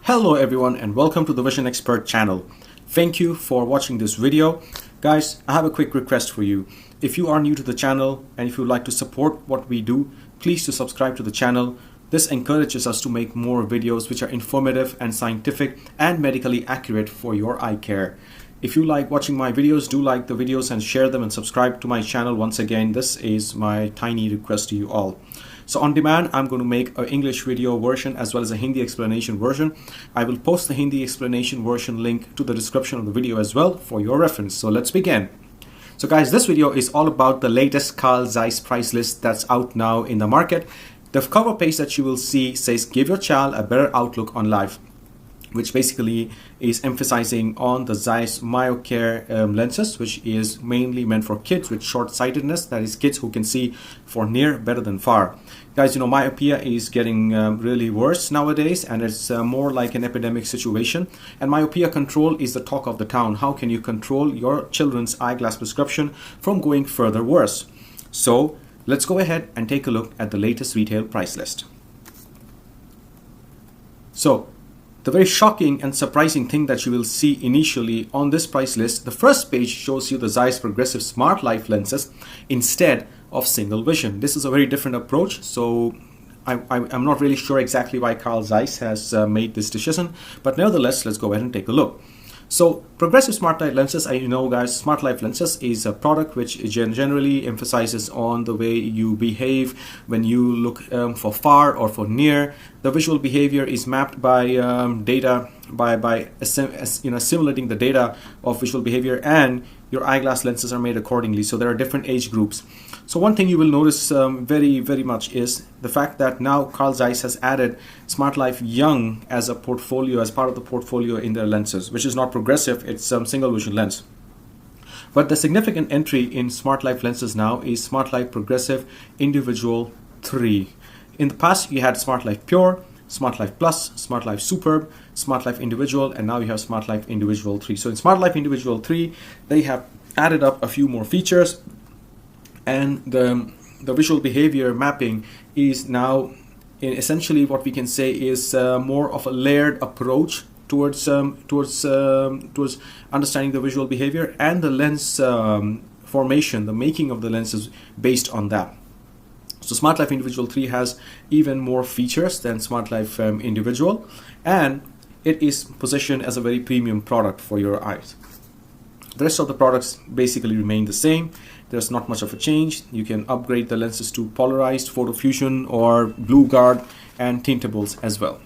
Hello everyone and welcome to the Vision Expert channel. Thank you for watching this video. Guys, I have a quick request for you. If you are new to the channel and if you would like to support what we do, please do subscribe to the channel. This encourages us to make more videos which are informative and scientific and medically accurate for your eye care. If you like watching my videos, do like the videos and share them and subscribe to my channel. Once again, this is my tiny request to you all. So on demand, I'm going to make an English video version as well as a Hindi explanation version. I will post the Hindi explanation version link to the description of the video as well for your reference. So let's begin. So guys, this video is all about the latest Carl Zeiss price list that's out now in the market. The cover page that you will see says, "Give your child a better outlook on life," which basically is emphasizing on the Zeiss Care lenses, which is mainly meant for kids with short-sightedness, that is kids who can see for near better than far. Guys, you know, myopia is getting really worse nowadays, and it's more like an epidemic situation, and myopia control is the talk of the town. How can you control your children's eyeglass prescription from going further worse? So let's go ahead and take a look at the latest retail price list. So the very shocking and surprising thing that you will see initially on this price list, the first page shows you the Zeiss Progressive Smartlife lenses instead of single vision. This is a very different approach, so I'm not really sure exactly why Carl Zeiss has made this decision, but nevertheless, let's go ahead and take a look. So Progressive Smartlife lenses, I know guys, Smartlife lenses is a product which generally emphasizes on the way you behave when you look for far or for near. The visual behavior is mapped by data, by simulating the data of visual behavior, and your eyeglass lenses are made accordingly. So there are different age groups. So one thing you will notice very much is the fact that now Carl Zeiss has added Smartlife Young as a portfolio, as part of the portfolio in their lenses, which is not progressive, it's single vision lens. But the significant entry in Smartlife lenses now is Smartlife Progressive Individual 3. In the past, you had Smartlife Pure, Smartlife Plus, Smartlife Superb, Smartlife Individual, and now you have Smartlife Individual 3. So in Smartlife Individual 3, they have added up a few more features, and the visual behavior mapping is now essentially what we can say is more of a layered approach towards understanding the visual behavior, and the lens formation, the making of the lenses based on that. So Smartlife Individual 3 has even more features than Smartlife Individual, and it is positioned as a very premium product for your eyes. The rest of the products basically remain the same. There's not much of a change. You can upgrade the lenses to polarized, photo fusion, or blue guard, and tintables as well.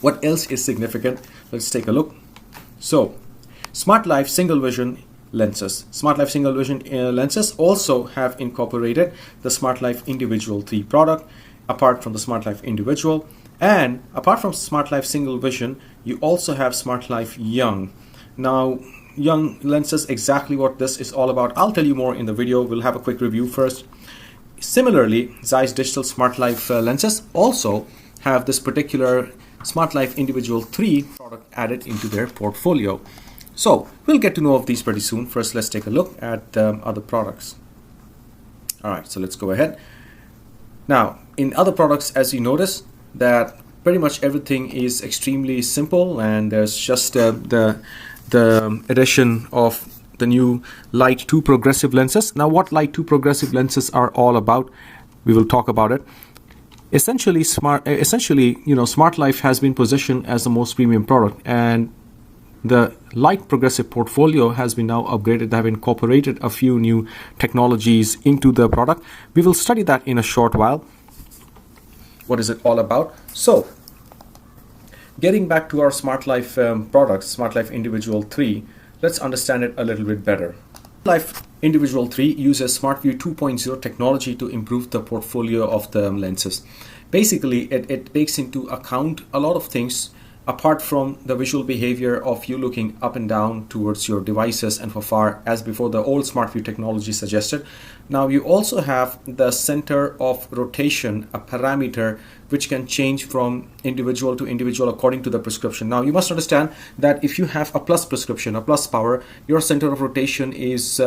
What else is significant? Let's take a look. So Smartlife single vision lenses. Smartlife single vision lenses also have incorporated the Smartlife Individual 3 product, apart from the Smartlife Individual. And apart from Smartlife single vision, you also have Smartlife Young. Now, Young lenses, exactly what this is all about, I'll tell you more in the video. We'll have a quick review first. Similarly, Zeiss Digital Smartlife lenses also have this particular Smartlife Individual 3 product added into their portfolio. So we'll get to know of these pretty soon. First, let's take a look at other products. All right, so let's go ahead. Now, in other products, as you notice, that pretty much everything is extremely simple, and there's just the addition of the new Light 2 progressive lenses. Now, what Light 2 progressive lenses are all about, we will talk about it. Essentially, Smartlife has been positioned as the most premium product, and the Light progressive portfolio has been now upgraded. They have incorporated a few new technologies into the product. We will study that in a short while. What is it all about? So, getting back to our Smartlife products, Smartlife Individual 3, let's understand it a little bit better. Smartlife Individual 3 uses Smartview 2.0 technology to improve the portfolio of the lenses. Basically, it takes into account a lot of things apart from the visual behavior of you looking up and down towards your devices and for far, as before the old Smartview technology suggested. Now you also have the center of rotation, a parameter which can change from individual to individual according to the prescription. Now you must understand that if you have a plus prescription, a plus power, your center of rotation is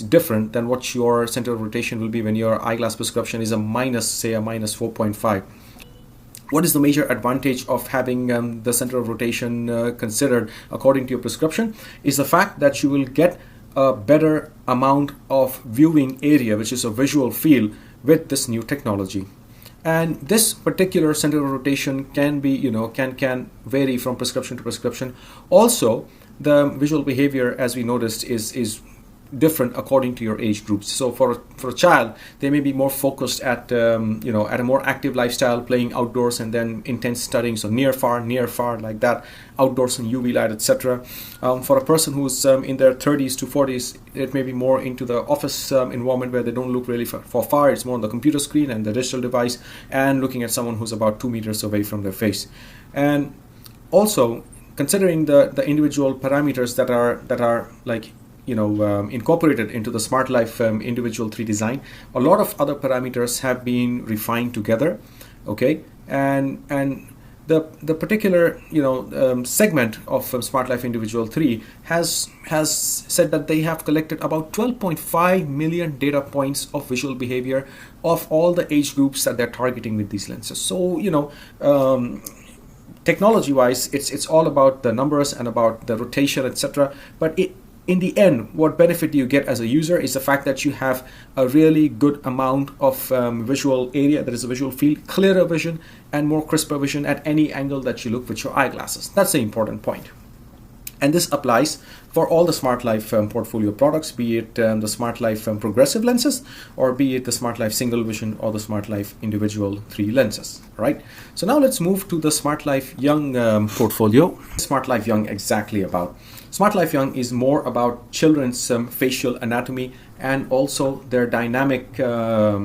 different than what your center of rotation will be when your eyeglass prescription is a minus, say a minus 4.5. What is the major advantage of having the center of rotation considered according to your prescription? Is the fact that you will get a better amount of viewing area, which is a visual field, with this new technology. And this particular center of rotation can be, can vary from prescription to prescription. Also, the visual behavior, as we noticed, is different according to your age groups. So for a child, they may be more focused at at a more active lifestyle, playing outdoors, and then intense studying, so near far like that, outdoors and UV light, etc. For a person who's in their 30s to 40s, it may be more into the office environment where they don't look really for far. It's more on the computer screen and the digital device, and looking at someone who's about 2 meters away from their face. And also considering the individual parameters that are like incorporated into the Smartlife Individual 3 design, a lot of other parameters have been refined together. Okay, and the particular segment of Smartlife Individual 3 has said that they have collected about 12.5 million data points of visual behavior of all the age groups that they're targeting with these lenses. So technology wise, it's all about the numbers and about the rotation, etc. But in the end, what benefit do you get as a user is the fact that you have a really good amount of visual area, that is a visual field, clearer vision, and more crisper vision at any angle that you look with your eyeglasses. That's the important point. And this applies for all the Smartlife portfolio products, be it the Smartlife progressive lenses, or be it the Smartlife single vision or the Smartlife Individual 3 lenses, right? So now let's move to the Smartlife Young portfolio. Smartlife Young exactly about? Smartlife Young is more about children's facial anatomy and also their dynamic, their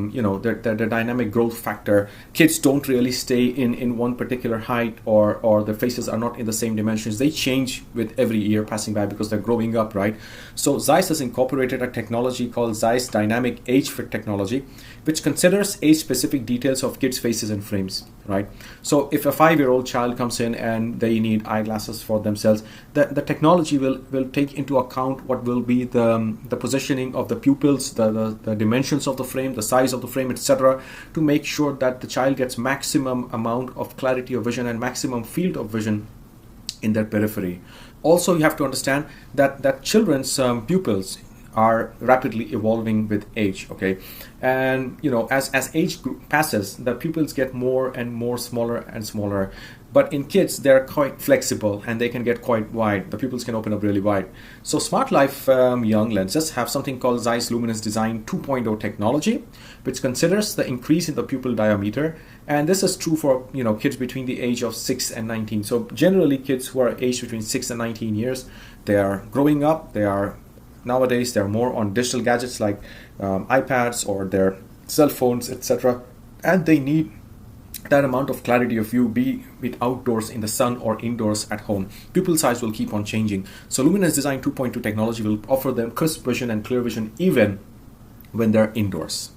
dynamic growth factor. Kids don't really stay in one particular height, or their faces are not in the same dimensions. They change with every year passing by because they're growing up, right? So Zeiss has incorporated a technology called Zeiss Dynamic Age Fit technology, which considers age-specific details of kids' faces and frames, right? So if a 5-year-old child comes in and they need eyeglasses for themselves, the technology will take into account what will be the positioning of the pupils, the dimensions of the frame, the size of the frame, etc., to make sure that the child gets maximum amount of clarity of vision and maximum field of vision in their periphery. Also, you have to understand that children's pupils are rapidly evolving with age, okay? And as age group passes, the pupils get more and more smaller and smaller. But in kids, they're quite flexible and they can get quite wide. The pupils can open up really wide. So Smartlife Young lenses have something called Zeiss Luminous Design 2.0 technology, which considers the increase in the pupil diameter. And this is true for kids between the age of 6 and 19. So generally, kids who are aged between 6 and 19 years, they are growing up. Nowadays, they're more on digital gadgets like iPads or their cell phones, etc. And they need that amount of clarity of view, be it outdoors in the sun or indoors at home. Pupil size will keep on changing. So Luminous Design 2.2 technology will offer them crisp vision and clear vision even when they're indoors.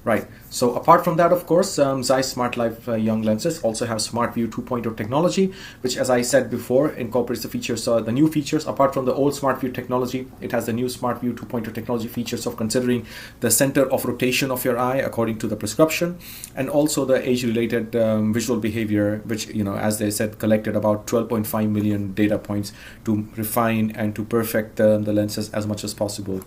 Right. So apart from that, of course, Zeiss Smartlife Young lenses also have Smartview 2.0 technology, which, as I said before, incorporates the features, the new features. Apart from the old Smartview technology, it has the new Smartview 2.0 technology features of considering the center of rotation of your eye according to the prescription, and also the age-related visual behavior, which, as they said, collected about 12.5 million data points to refine and to perfect the lenses as much as possible.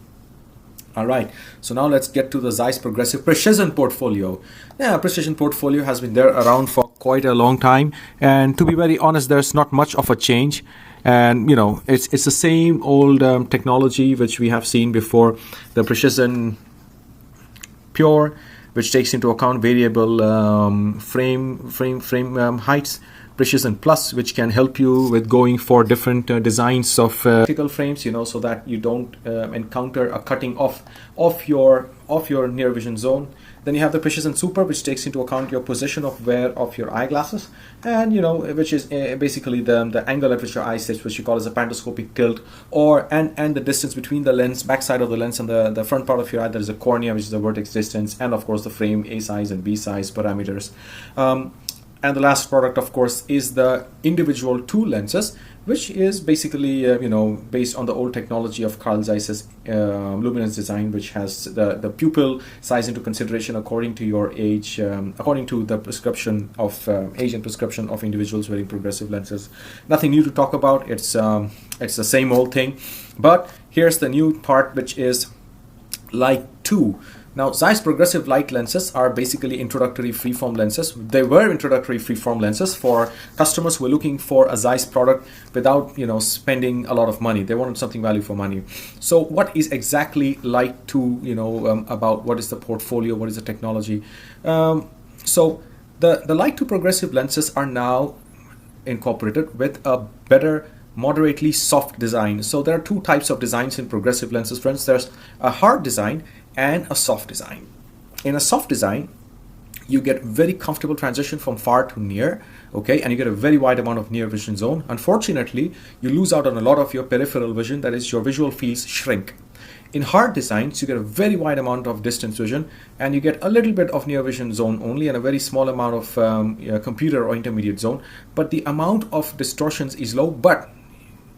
All right, so now let's get to the Zeiss Progressive Precision portfolio. Yeah, Precision portfolio has been there around for quite a long time, and to be very honest, there's not much of a change. And it's the same old technology which we have seen before. The Precision Pure, which takes into account variable frame heights. Precision Plus, which can help you with going for different designs of vertical frames, so that you don't encounter a cutting off of your near vision zone. Then you have the Precision Super, which takes into account your position of wear of your eyeglasses, and which is basically the angle at which your eye sits, which you call as a pantoscopic tilt, and the distance between the lens, backside of the lens, and the front part of your eye. There is a cornea, which is the vertex distance, and of course the frame A size and B size parameters. And the last product, of course, is the individual 2 lenses, which is basically based on the old technology of Carl Zeiss's luminance design, which has the pupil size into consideration according to your age, according to the prescription of age and prescription of individuals wearing progressive lenses. Nothing new to talk about. It's the same old thing, but here's the new part, which is Light 2. Now, Zeiss progressive light lenses are basically introductory freeform lenses. They were introductory freeform lenses for customers who were looking for a Zeiss product without, spending a lot of money. They wanted something value for money. So, what is exactly Light 2? About what is the portfolio? What is the technology? So, the Light 2 progressive lenses are now incorporated with a better, moderately soft design. So there are 2 types of designs in progressive lenses, friends. There's a hard design and a soft design. In a soft design, you get very comfortable transition from far to near, okay, and you get a very wide amount of near vision zone. Unfortunately, you lose out on a lot of your peripheral vision, that is, your visual fields shrink. In hard designs, you get a very wide amount of distance vision, and you get a little bit of near vision zone only, and a very small amount of computer or intermediate zone, but the amount of distortions is low. But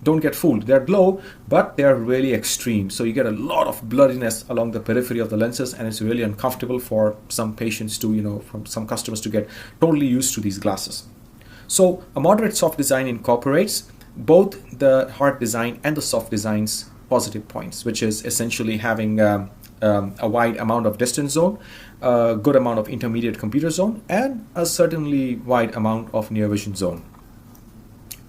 don't get fooled, they're low, but they're really extreme. So you get a lot of bloodiness along the periphery of the lenses, and it's really uncomfortable for some patients to, from some customers to get totally used to these glasses. So a moderate soft design incorporates both the hard design and the soft design's positive points, which is essentially having a wide amount of distance zone, a good amount of intermediate computer zone, and a certainly wide amount of near vision zone.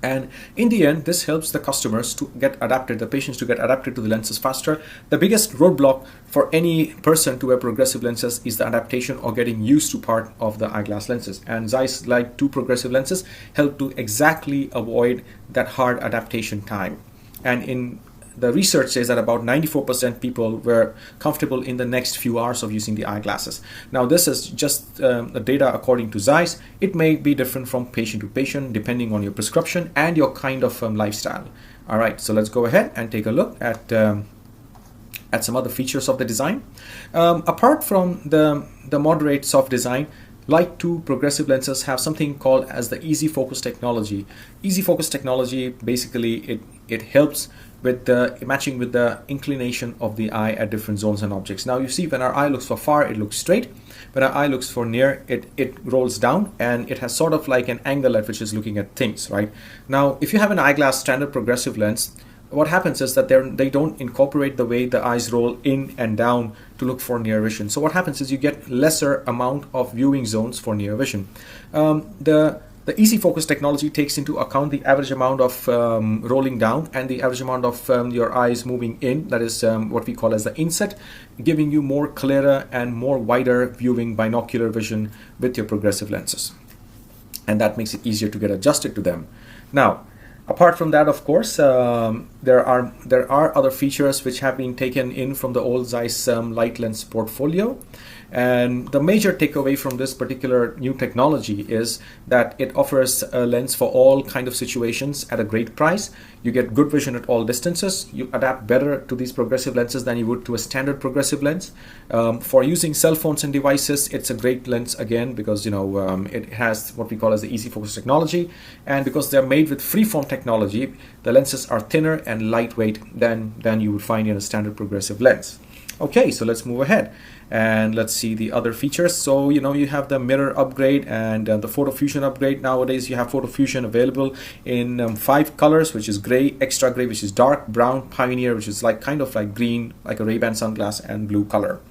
And in the end, this helps the customers to get adapted, the patients to get adapted to the lenses faster. The biggest roadblock for any person to wear progressive lenses is the adaptation or getting used to part of the eyeglass lenses. And Zeiss Light 2 progressive lenses help to exactly avoid that hard adaptation time. And in the research says that about 94% people were comfortable in the next few hours of using the eyeglasses. Now, this is just the data according to Zeiss. It may be different from patient to patient depending on your prescription and your kind of lifestyle. All right, so let's go ahead and take a look at some other features of the design. Apart from the moderate soft design, Light 2 progressive lenses have something called as the Easyfocus technology. Easyfocus technology, basically, it helps with the matching with the inclination of the eye at different zones and objects. Now you see, when our eye looks for far, it looks straight. When our eye looks for near, it rolls down, and it has sort of like an angle at which is looking at things, right? Now, if you have an eyeglass standard progressive lens, what happens is that they don't incorporate the way the eyes roll in and down to look for near vision. So what happens is you get lesser amount of viewing zones for near vision. The Easyfocus technology takes into account the average amount of rolling down and the average amount of your eyes moving in. That is what we call as the inset, giving you more clearer and more wider viewing binocular vision with your progressive lenses. And that makes it easier to get adjusted to them. Now, apart from that, of course, there are other features which have been taken in from the old Zeiss light lens portfolio. And the major takeaway from this particular new technology is that it offers a lens for all kind of situations at a great price. You get good vision at all distances. You adapt better to these progressive lenses than you would to a standard progressive lens. For using cell phones and devices, it's a great lens again because it has what we call as the Easyfocus technology, and because they're made with freeform technology, the lenses are thinner and lightweight than you would find in a standard progressive lens. Okay, so let's move ahead and let's see the other features. So you have the mirror upgrade and the photo fusion upgrade. Nowadays you have photo fusion available in 5 colors, which is gray, extra gray, which is dark, brown, pioneer, which is kind of like green, like a Ray-Ban sunglass, and blue color.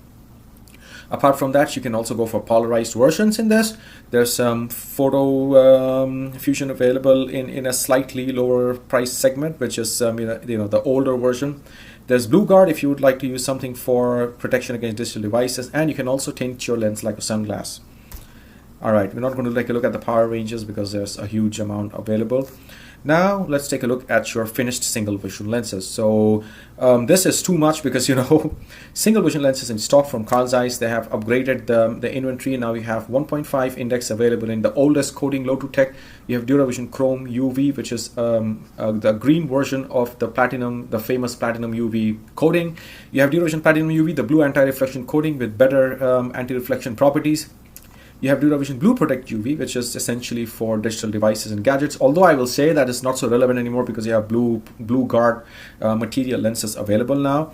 Apart from that, you can also go for polarized versions in this. There's some photo fusion available in a slightly lower price segment, which is the older version. There's Blue Guard if you would like to use something for protection against digital devices, and you can also tint your lens like a sunglass. All right, we're not going to take a look at the power ranges because there's a huge amount available. Now let's take a look at your finished single vision lenses. So this is too much because single vision lenses in stock from Carl Zeiss, they have upgraded the inventory. Now you have 1.5 index available in the oldest coating, low to tech. You have DuraVision Chrome UV, which is the green version of the famous platinum UV coating. You have DuraVision Platinum UV, the blue anti-reflection coating with better anti-reflection properties. You have DuraVision Blue Protect UV, which is essentially for digital devices and gadgets. Although I will say that it's not so relevant anymore because you have blue guard material lenses available now.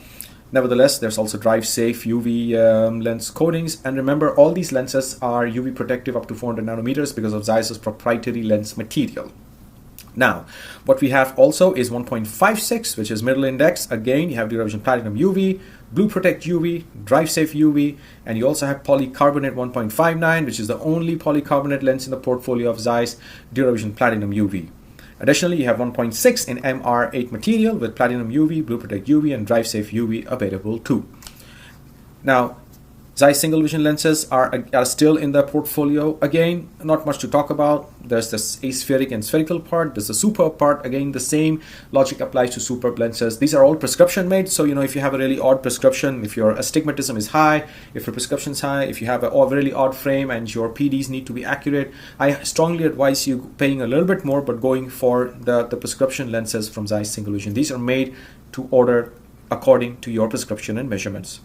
Nevertheless, there's also drive safe UV lens coatings. And remember, all these lenses are UV protective up to 400 nanometers because of Zeiss's proprietary lens material. Now, what we have also is 1.56, which is middle index. Again, you have DuraVision Platinum UV, Blue Protect UV, Drive Safe UV, and you also have polycarbonate 1.59, which is the only polycarbonate lens in the portfolio of Zeiss, DuraVision Platinum UV. Additionally, you have 1.6 in MR8 material with Platinum UV, Blue Protect UV, and Drive Safe UV available too. Now, Zeiss single vision lenses are still in the portfolio. Again, not much to talk about. There's this aspheric and spherical part. There's the superb part. Again, the same logic applies to superb lenses. These are all prescription made. So, if you have a really odd prescription, if your astigmatism is high, if your prescription is high, if you have a really odd frame and your PDs need to be accurate, I strongly advise you paying a little bit more, but going for the prescription lenses from Zeiss single vision. These are made to order according to your prescription and measurements.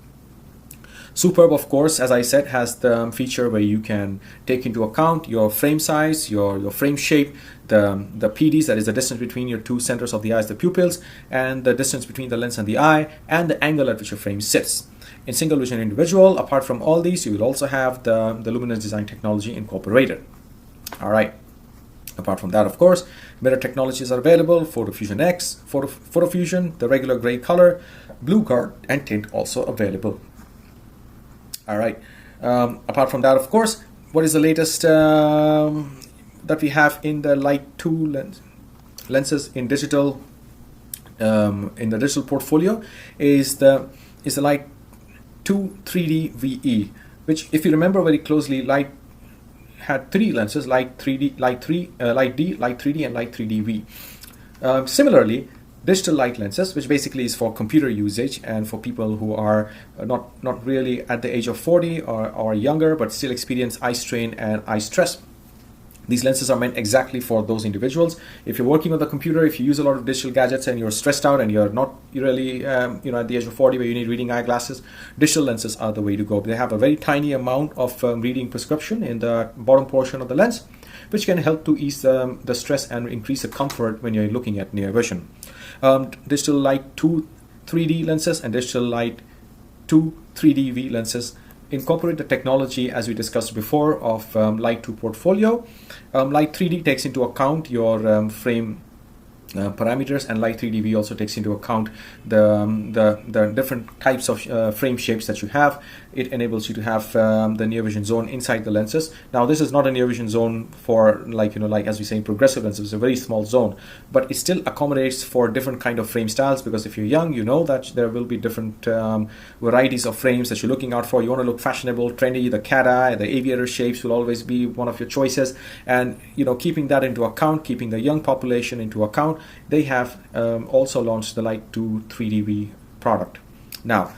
Superb, of course, as I said, has the feature where you can take into account your frame size, your frame shape, the PDs, that is the distance between your two centers of the eyes, the pupils, and the distance between the lens and the eye, and the angle at which your frame sits. In single vision individual, apart from all these, you will also have the luminous design technology incorporated. All right. Apart from that, of course, mirror technologies are available: Photo Fusion X, Photo Fusion, the regular gray color, blue guard, and tint also available. All right. Apart from that, of course, what is the latest that we have in the Light 2 lenses in digital in the digital portfolio is the Light 2 3D VE, which, if you remember very closely, Light had three lenses: Light 3D, Light D, Light 3D, and Light 3D V. Similarly, digital light lenses, which basically is for computer usage and for people who are not really at the age of 40 or younger, but still experience eye strain and eye stress. These lenses are meant exactly for those individuals. If you're working on the computer, if you use a lot of digital gadgets and you're stressed out and you're not really at the age of 40 where you need reading eyeglasses, digital lenses are the way to go. They have a very tiny amount of reading prescription in the bottom portion of the lens, which can help to ease the stress and increase the comfort when you're looking at near vision. Digital Light 2 3D lenses and Digital Light 2 3D V lenses incorporate the technology, as we discussed before, of Light 2 portfolio. Light 3D takes into account your frame parameters, and Light 3D V also takes into account the different types of frame shapes that you have. It enables you to have the near vision zone inside the lenses. Now, this is not a near vision zone for like as we say in progressive lenses. It's a very small zone, but it still accommodates for different kind of frame styles, because if you're young, you know that there will be different varieties of frames that you're looking out for. You want to look fashionable, trendy. The cat eye, the aviator shapes will always be one of your choices, and keeping that into account, keeping the young population into account, they have also launched the Light 2 3DV product. Now,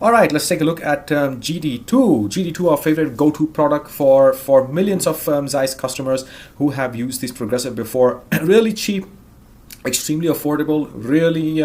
all right, let's take a look at GD2. GD2, our favorite go-to product for millions of Zeiss customers who have used this progressive before. Really cheap, extremely affordable, really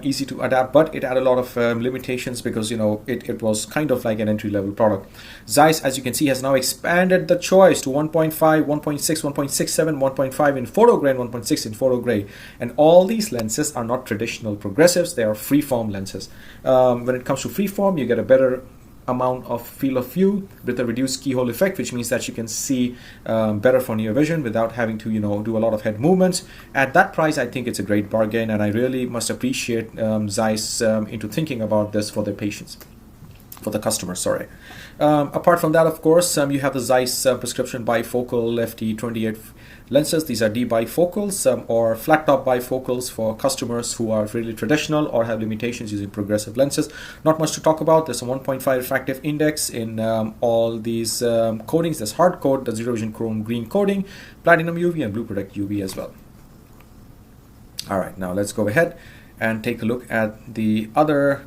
easy to adapt, but it had a lot of limitations because it was kind of like an entry-level product. Zeiss, as you can see, has now expanded the choice to 1.5, 1.6, 1.67, 1.5 in photo gray and 1.6 in photo gray, and all these lenses are not traditional progressives. They are freeform lenses. When it comes to freeform, you get a better amount of field of view with a reduced keyhole effect, which means that you can see better for near vision without having to do a lot of head movements. At that price, I think it's a great bargain, and I really must appreciate Zeiss into thinking about this for their patients, for the customers, sorry. Apart from that, of course, you have the Zeiss prescription bifocal FT28 lenses. These are D bifocals or flat top bifocals for customers who are really traditional or have limitations using progressive lenses. Not much to talk about. There's a 1.5 refractive index in all these coatings. There's hard coat, the zero vision chrome green coating, platinum UV, and blue protect UV as well. All right, now let's go ahead and take a look at the other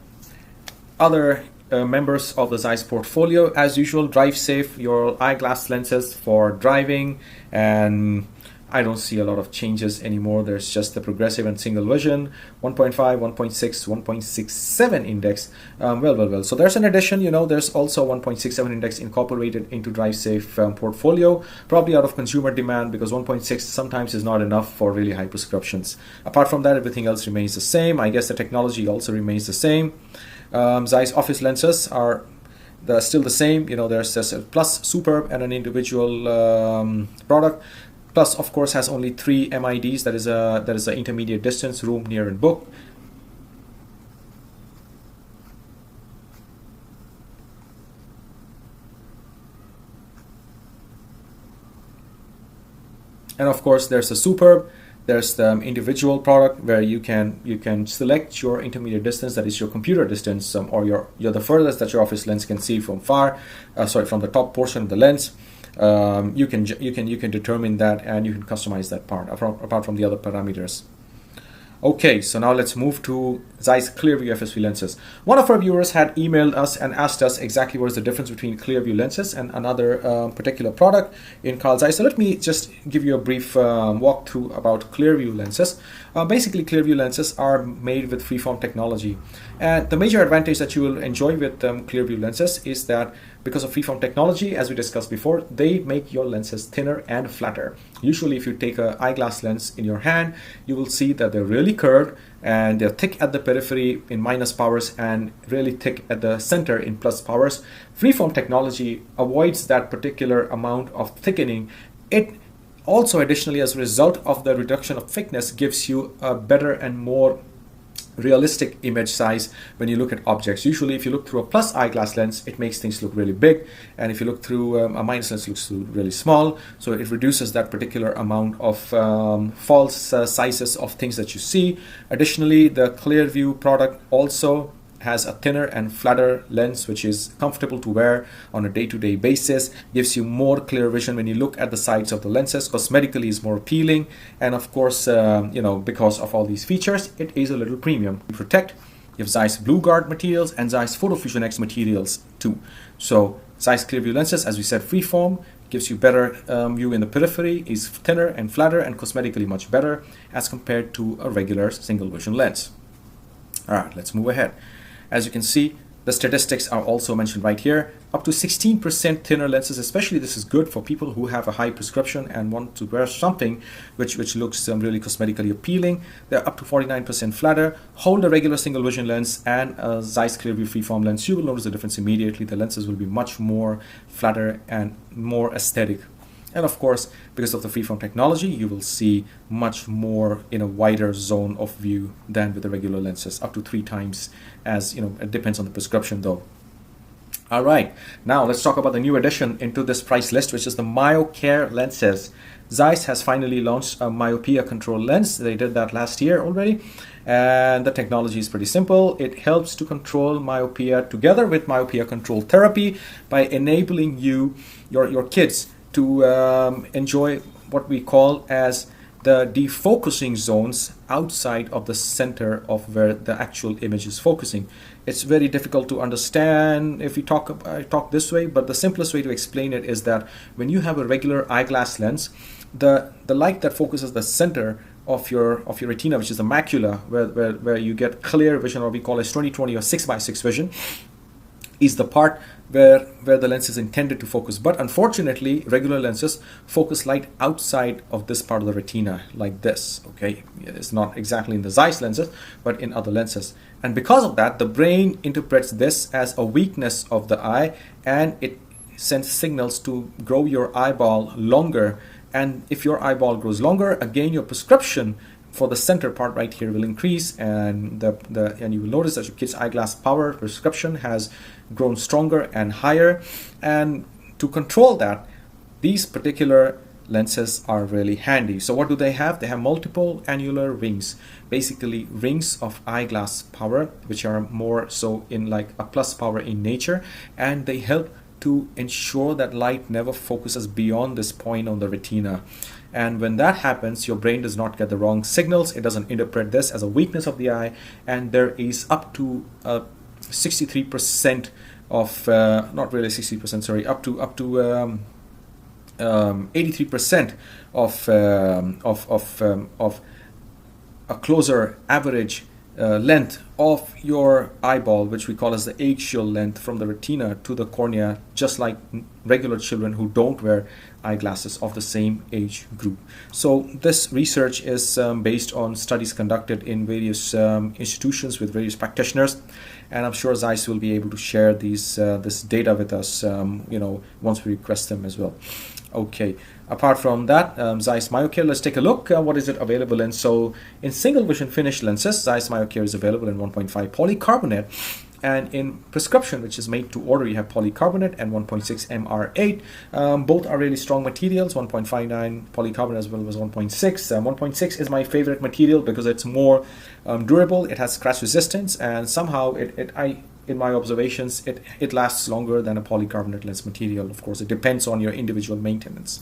members of the Zeiss portfolio. As usual, drive safe, your eyeglass lenses for driving and I don't see a lot of changes anymore. There's just the progressive and single vision, 1.5, 1.6, 1.67 index. Well. So there's an addition, there's also 1.67 index incorporated into DriveSafe portfolio, probably out of consumer demand, because 1.6 sometimes is not enough for really high prescriptions. Apart from that, everything else remains the same. I guess the technology also remains the same. Zeiss office lenses are still the same. There's a Plus, Superb, and an individual product. Plus, of course, has only 3 MIDs. That is a intermediate distance, room, near, and book. And of course, there's the Superb. There's the individual product where you can select your intermediate distance, that is your computer distance, or you're the furthest that your office lens can see from from the top portion of the lens. You can determine that, and you can customize that part apart from the other parameters. Okay, so now let's move to Zeiss Clearview FSV lenses. One of our viewers had emailed us and asked us exactly what is the difference between Clearview lenses and another particular product in Carl Zeiss. So let me just give you a brief walkthrough about Clearview lenses. Basically, Clearview lenses are made with freeform technology. And the major advantage that you will enjoy with Clearview lenses is that because of freeform technology, as we discussed before, they make your lenses thinner and flatter. Usually, if you take an eyeglass lens in your hand, you will see that they're really curved and they're thick at the periphery in minus powers and really thick at the center in plus powers. Freeform technology avoids that particular amount of thickening. It also, additionally, as a result of the reduction of thickness, gives you a better and more realistic image size when you look at objects. Usually, if you look through a plus eyeglass lens, it makes things look really big, and if you look through a minus lens, it looks really small. So it reduces that particular amount of false sizes of things that you see. Additionally, the Clearview product also has a thinner and flatter lens, which is comfortable to wear on a day-to-day basis, gives you more clear vision when you look at the sides of the lenses, cosmetically is more appealing, and of course, because of all these features, it is a little premium. Protect, you have Zeiss Blue Guard materials and Zeiss Photo Fusion X materials too. So Zeiss Clearview lenses, as we said, freeform, gives you better view in the periphery, is thinner and flatter and cosmetically much better as compared to a regular single vision lens. All right, let's move ahead. As you can see, the statistics are also mentioned right here. Up to 16% thinner lenses, especially this is good for people who have a high prescription and want to wear something which looks really cosmetically appealing. They're up to 49% flatter. Hold a regular single vision lens and a Zeiss Clearview freeform lens. You will notice the difference immediately. The lenses will be much more flatter and more aesthetic. And of course, because of the freeform technology, you will see much more in a wider zone of view than with the regular lenses, up to 3 times, as it depends on the prescription though. All right, now let's talk about the new addition into this price list, which is the MyoCare lenses. Zeiss has finally launched a myopia control lens. They did that last year already. And the technology is pretty simple. It helps to control myopia together with myopia control therapy by enabling your kids to enjoy what we call as the defocusing zones outside of the center of where the actual image is focusing. It's very difficult to understand if you talk this way, but the simplest way to explain it is that when you have a regular eyeglass lens, the light that focuses the center of your retina, which is the macula, where you get clear vision, or we call it 20/20 or 6x6 vision, is the part where the lens is intended to focus. But unfortunately, regular lenses focus light outside of this part of the retina, like this. Okay, it's not exactly in the Zeiss lenses, but in other lenses. And because of that, the brain interprets this as a weakness of the eye, and it sends signals to grow your eyeball longer. And if your eyeball grows longer, again, your prescription for the center part right here will increase, and and you will notice that your kid's eyeglass power prescription has grown stronger and higher. And to control that, these particular lenses are really handy. So what do they have? They have multiple annular rings, basically rings of eyeglass power, which are more so in like a plus power in nature, and they help to ensure that light never focuses beyond this point on the retina. And when that happens, your brain does not get the wrong signals. It doesn't interpret this as a weakness of the eye, and there is up to 63% of not really 60%, sorry, up to 83% of a closer average length of your eyeball, which we call as the axial length from the retina to the cornea, just like regular children who don't wear eyeglasses of the same age group. So this research is based on studies conducted in various institutions with various practitioners, and I'm sure Zeiss will be able to share these this data with us, once we request them as well. Okay, apart from that, Zeiss MyoCare, let's take a look. What is it available in? So in single vision finished lenses, Zeiss MyoCare is available in 1.5 polycarbonate, and in prescription, which is made to order, you have polycarbonate and 1.6 MR8. Both are really strong materials, 1.59 polycarbonate as well as 1.6. 1.6 is my favorite material because it's more durable, it has scratch resistance, and somehow in my observations, it lasts longer than a polycarbonate lens material. Of course, it depends on your individual maintenance.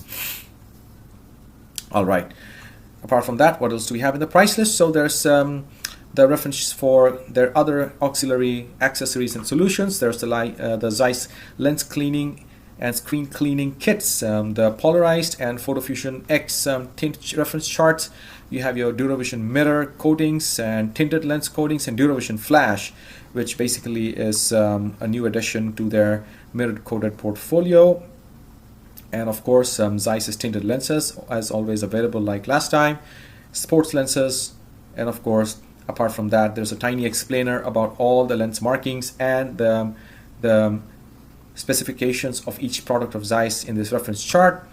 All right. Apart from that, what else do we have in the price list? So there's the reference for their other auxiliary accessories and solutions. There's the Zeiss lens cleaning and screen cleaning kits, the polarized and photofusion X tint reference charts. You have your DuraVision mirror coatings and tinted lens coatings, and DuraVision flash, which basically is a new addition to their mirror coated portfolio. And of course, Zeiss's tinted lenses, as always, available like last time, sports lenses, and of course, apart from that, there's a tiny explainer about all the lens markings and the specifications of each product of Zeiss in this reference chart.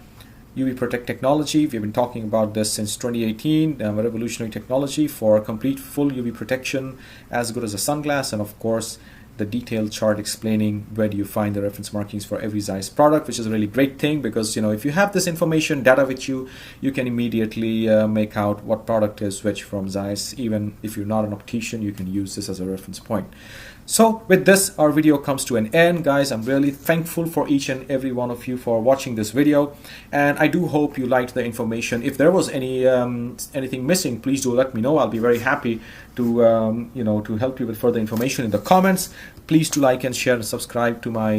UV Protect technology, we've been talking about this since 2018, a revolutionary technology for complete full UV protection as good as a sunglass, and of course the detailed chart explaining where do you find the reference markings for every Zeiss product, which is a really great thing because if you have this information data with you, you can immediately make out what product is which from Zeiss. Even if you're not an optician, you can use this as a reference point. So with this, our video comes to an end, guys. I'm really thankful for each and every one of you for watching this video, and I do hope you liked the information. If there was anything missing, please do let me know. I'll be very happy to to help you with further information in the comments. Please do like and share and subscribe to my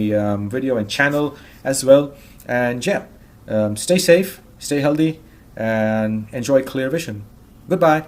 video and channel as well. And yeah, stay safe, stay healthy, and enjoy clear vision. Goodbye.